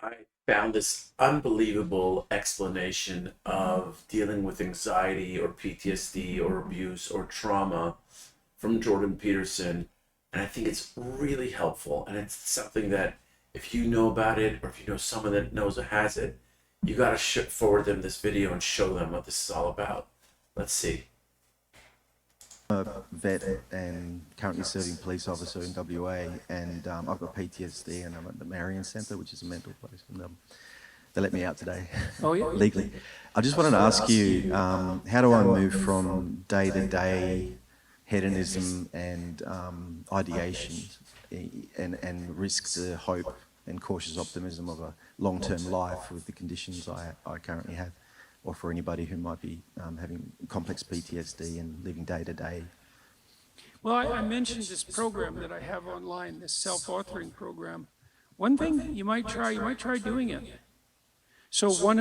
I found this unbelievable explanation of dealing with anxiety or PTSD or abuse or trauma from Jordan Peterson. And I think it's really helpful. And it's something that if you know about it or if you know someone that knows or has it, you got to forward them this video and show them what this is all about. Let's see. Vet and currently serving police officer in WA, and I've got PTSD, and I'm at the Marion Centre, which is a mental place, and they let me out today. Oh, yeah? Legally. I just wanted to ask you, how do I move from day-to-day hedonism and ideation and risk the hope and cautious optimism of a long-term life with the conditions I currently have? Or for anybody who might be having complex PTSD and living day to day? Well, I mentioned this program that I have online, this self-authoring program. One thing you might try doing it. So so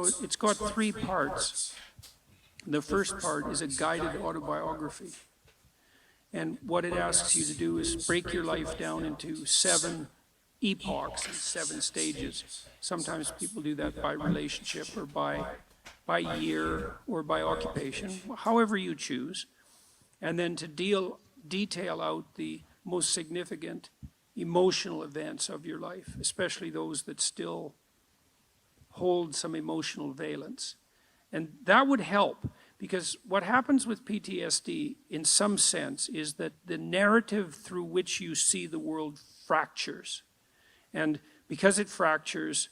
it's got three parts. The first part is a guided autobiography. And what it asks you to do is break your life down into 7 epochs and 7 stages. Sometimes people do that by relationship or by year or by occupation, however you choose. And then to detail out the most significant emotional events of your life, especially those that still hold some emotional valence. And that would help, because what happens with PTSD in some sense is that the narrative through which you see the world fractures. And because it fractures,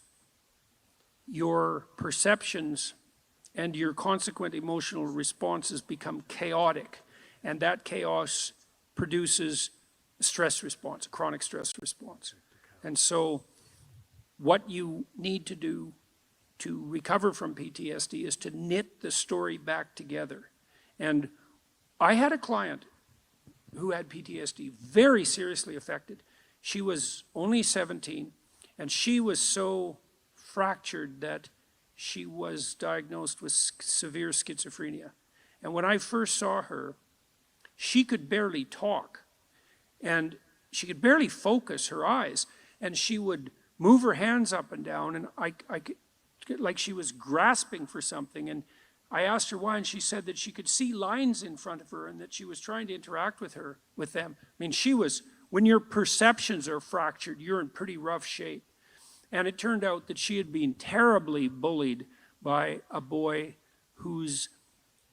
your perceptions and your consequent emotional responses become chaotic. And that chaos produces a stress response, a chronic stress response. And so what you need to do to recover from PTSD is to knit the story back together. And I had a client who had PTSD, very seriously affected. She was only 17, and she was so fractured that she was diagnosed with severe schizophrenia. And when I first saw her, she could barely talk, and she could barely focus her eyes, and she would move her hands up and down, and like she was grasping for something. And I asked her why, and she said that she could see lines in front of her and that she was trying to interact with them. I mean, when your perceptions are fractured, you're in pretty rough shape. And it turned out that she had been terribly bullied by a boy whose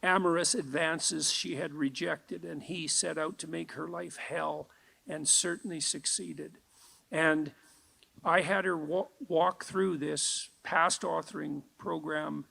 amorous advances she had rejected, and he set out to make her life hell, and certainly succeeded. And I had her walk through this past authoring program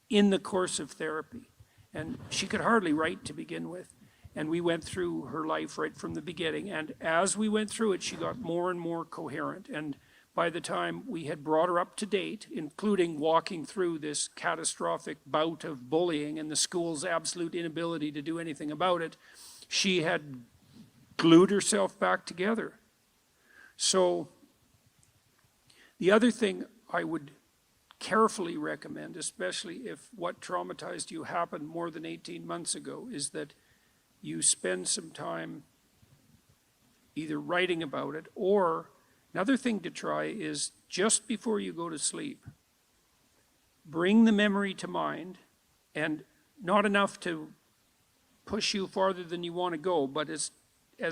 in the course of therapy. And she could hardly write to begin with. And we went through her life right from the beginning. And as we went through it, she got more and more coherent. And by the time we had brought her up to date, including walking through this catastrophic bout of bullying and the school's absolute inability to do anything about it, she had glued herself back together. So the other thing I would carefully recommend, especially if what traumatized you happened more than 18 months ago, is that you spend some time either writing about it, or another thing to try is just before you go to sleep, bring the memory to mind, and not enough to push you farther than you want to go, but as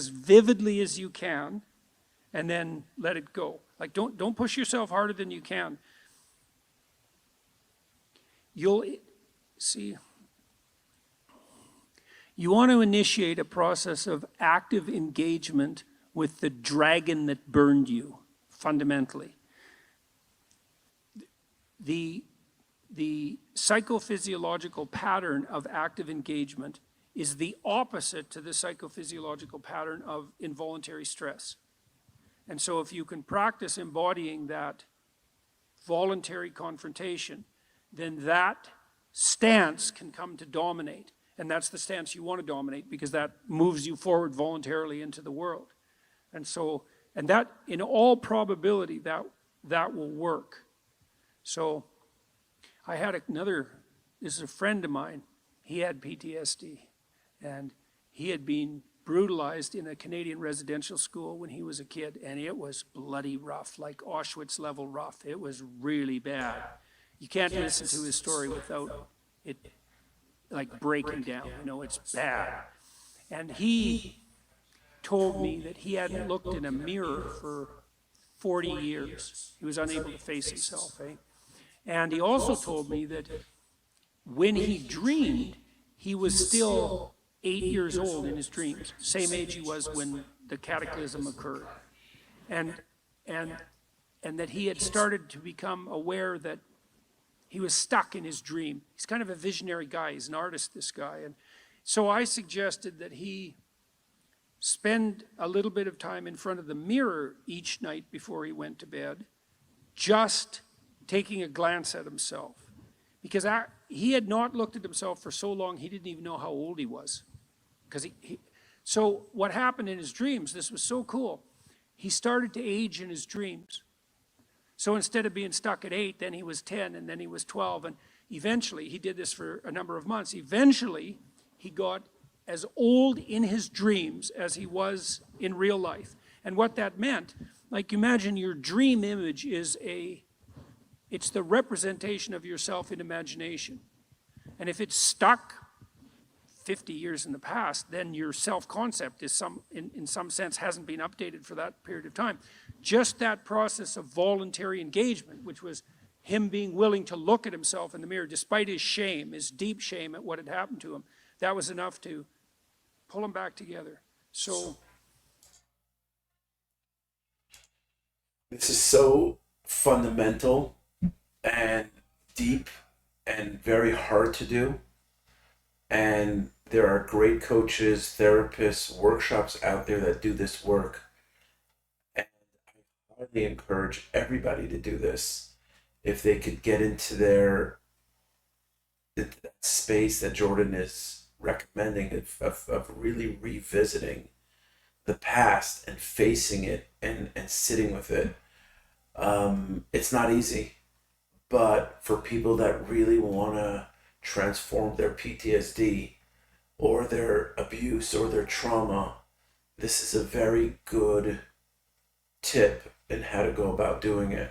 vividly as you can, and then let it go. Like, don't push yourself harder than you can. You'll see, you want to initiate a process of active engagement with the dragon that burned you, fundamentally. The psychophysiological pattern of active engagement is the opposite to the psychophysiological pattern of involuntary stress. And so if you can practice embodying that voluntary confrontation, then that stance can come to dominate. And that's the stance you want to dominate, because that moves you forward voluntarily into the world. And so, and that, in all probability, that will work. So I had this is a friend of mine. He had PTSD, and he had been brutalized in a Canadian residential school when he was a kid, and it was bloody rough, like Auschwitz level rough. It was really bad. You can't listen to his story without it like breaking down, you know, it's bad. And he told me that he hadn't looked in a mirror for 40 years. He was unable to face himself, eh? And he also told me that when he dreamed, he was still 8 years old in his dreams, same age he was when the cataclysm occurred. And that he had started to become aware that he was stuck in his dream. He's kind of a visionary guy. He's an artist, this guy. And so I suggested that he spend a little bit of time in front of the mirror each night before he went to bed, just taking a glance at himself. Because he had not looked at himself for so long, he didn't even know how old he was. So what happened in his dreams, this was so cool, he started to age in his dreams. So instead of being stuck at 8, then he was 10, and then he was 12, and eventually, he did this for a number of months, eventually he got as old in his dreams as he was in real life. And what that meant, like imagine your dream image it's the representation of yourself in imagination. And if it's stuck 50 years in the past, then your self-concept is in some sense hasn't been updated for that period of time. Just that process of voluntary engagement, which was him being willing to look at himself in the mirror, despite his shame, his deep shame at what had happened to him, that was enough to pull him back together. So this is so fundamental and deep and very hard to do. And there are great coaches, therapists, workshops out there that do this work. And I highly encourage everybody to do this. If they could get into that space that Jordan is recommending of really revisiting the past and facing it and sitting with it. It's not easy, but for people that really want to transform their PTSD or their abuse or their trauma, this is a very good tip in how to go about doing it.